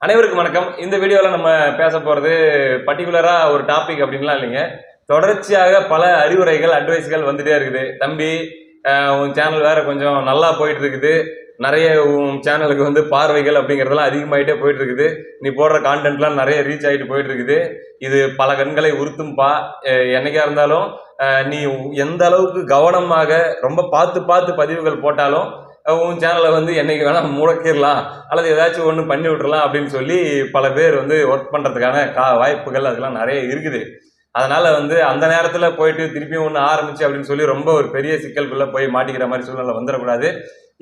அனைவருக்கும் வணக்கம். இந்த வீடியோவில் நம்ம பேச போகிறது பர்டிகுலராக ஒரு டாபிக் அப்படின்லாம் இல்லைங்க. தொடர்ச்சியாக பல அறிவுரைகள் அட்வைஸ்கள் வந்துட்டே இருக்குது. தம்பி, உன் சேனல் வேற கொஞ்சம் நல்லா போயிட்டு இருக்குது, நிறைய உன் சேனலுக்கு வந்து பார்வைகள் அப்படிங்கிறதெல்லாம் அதிகமாகிட்டே போயிட்டு இருக்குது, நீ போடுற கான்டென்ட்லாம் நிறைய ரீச் ஆகிட்டு போயிட்டு இருக்குது, இது பல கண்களை உறுத்தும்பா. என்னைக்கா இருந்தாலும் நீ எந்த அளவுக்கு கவனமாக ரொம்ப பார்த்து பார்த்து பதிவுகள் போட்டாலும் உன் சேனலை வந்து என்னைக்கு வேணால் முடக்கிடலாம் அல்லது ஏதாச்சும் ஒன்று பண்ணி விட்டுறலாம் அப்படின்னு சொல்லி பல பேர் வந்து ஒர்க் பண்ணுறதுக்கான வாய்ப்புகள் அதெல்லாம் நிறைய இருக்குது. அதனால் வந்து அந்த நேரத்தில் போயிட்டு திருப்பியும் ஒன்று ஆரம்பிச்சு அப்படின்னு சொல்லி ரொம்ப ஒரு பெரிய சிக்கல்குள்ளே போய் மாட்டிக்கிற மாதிரி சூழ்நிலை வந்துடக்கூடாது.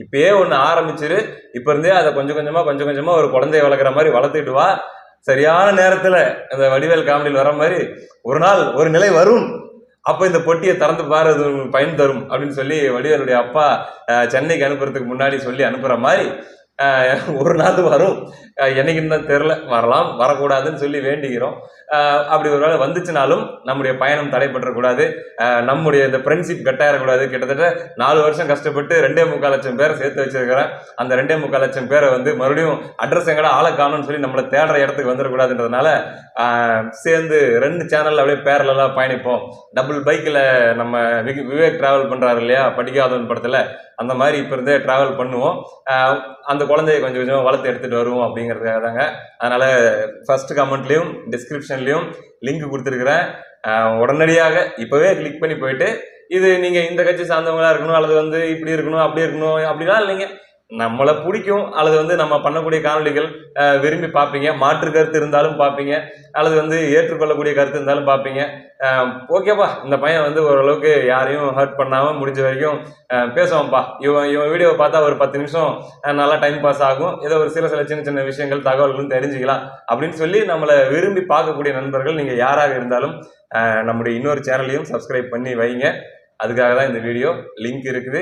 இப்பயே ஒன்று ஆரம்பிச்சிரு. இப்போ இருந்தே அதை கொஞ்சம் கொஞ்சமாக ஒரு குழந்தைய வளர்க்குற மாதிரி வளர்த்துக்கிட்டு வா. சரியான நேரத்தில் அந்த வடிவேல் காமெடியில் வர மாதிரி ஒரு நாள் ஒரு நிலை வரும், அப்போ இந்த பொட்டியை திறந்து பாரு, அது பயன் தரும் அப்படின்னு சொல்லி வடிவேலுடைய அப்பா சென்னைக்கு அனுப்புறதுக்கு முன்னாடி சொல்லி அனுப்புகிற மாதிரி ஒரு நாள் வரும். என்னைக்குன்னு தான் தெரில, வரலாம் வரக்கூடாதுன்னு சொல்லி வேண்டிக்கிறோம். அப்படி ஒரு வேளை வந்துச்சுனாலும் நம்முடைய பயணம் தடைபற்றக்கூடாது, நம்முடைய இந்த ஃப்ரெண்ட்ஷிப் கட்டாயிடக்கூடாது. கிட்டத்தட்ட 4 வருஷம் கஷ்டப்பட்டு 2.25 லட்சம் பேரை சேர்த்து வச்சிருக்கிறேன். அந்த 2.25 லட்சம் பேரை வந்து மறுபடியும் அட்ரஸ் எங்கடா ஆளை காணும்னு சொல்லி நம்மளை தேடுற இடத்துக்கு வந்துடக்கூடாதுன்றதுனால சேர்ந்து 2 சேனலில் அப்படியே பேரலாம் பயணிப்போம். டபுள் பைக்கில் நம்ம விவேக் ட்ராவல் பண்ணுறாரு இல்லையா படிக்காதவன் படத்தில், அந்த மாதிரி இப்போ இருந்தே ட்ராவல் பண்ணுவோம். அந்த குழந்தைய கொஞ்சம் கொஞ்சம் வளர்த்து எடுத்துகிட்டு வருவோம் அப்படிங்கிறதுக்காக தாங்க. அதனால் ஃபஸ்ட்டு கமெண்ட்லேயும் டிஸ்கிரிப்ஷன்லேயும் லிங்க் கொடுத்துருக்குறேன். உடனடியாக இப்போவே கிளிக் பண்ணி போயிட்டு, இது நீங்கள் இந்த கட்சி சார்ந்தவங்களாக இருக்கணும் அல்லது வந்து இப்படி இருக்கணும் அப்படி இருக்கணும் அப்படிலாம் இல்லைங்க, நம்மளை பிடிக்கும் அல்லது வந்து நம்ம பண்ணக்கூடிய காணொலிகள் விரும்பி பார்ப்பீங்க, மாற்று கருத்து இருந்தாலும் பார்ப்பீங்க அல்லது வந்து ஏற்றுக்கொள்ளக்கூடிய கருத்து இருந்தாலும் பார்ப்பீங்க. ஓகேப்பா, இந்த பையன் வந்து ஓரளவுக்கு யாரையும் ஹர்ட் பண்ணாமல் முடிஞ்ச வரைக்கும் பேசுவான்ப்பா, இவன் வீடியோவை பார்த்தா ஒரு 10 நிமிஷம் நல்லா டைம் பாஸ் ஆகும், ஏதோ ஒரு சில சின்ன சின்ன விஷயங்கள் தகவல்களும் தெரிஞ்சுக்கலாம் அப்படின்னு சொல்லி நம்மளை விரும்பி பார்க்கக்கூடிய நண்பர்கள் நீங்கள் யாராக இருந்தாலும் நம்முடைய இன்னொரு சேனலையும் சப்ஸ்கிரைப் பண்ணி வைங்க. அதுக்காக தான் இந்த வீடியோ. லிங்க் இருக்குது,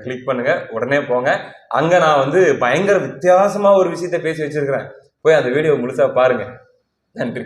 கிளிக் பண்ணுங்க, உடனே போங்க. அங்கே நான் வந்து பயங்கர வித்தியாசமாக ஒரு விஷயத்தை பேசி வச்சிருக்கிறேன், போய் அந்த வீடியோ முழுசாக பாருங்க. நன்றி.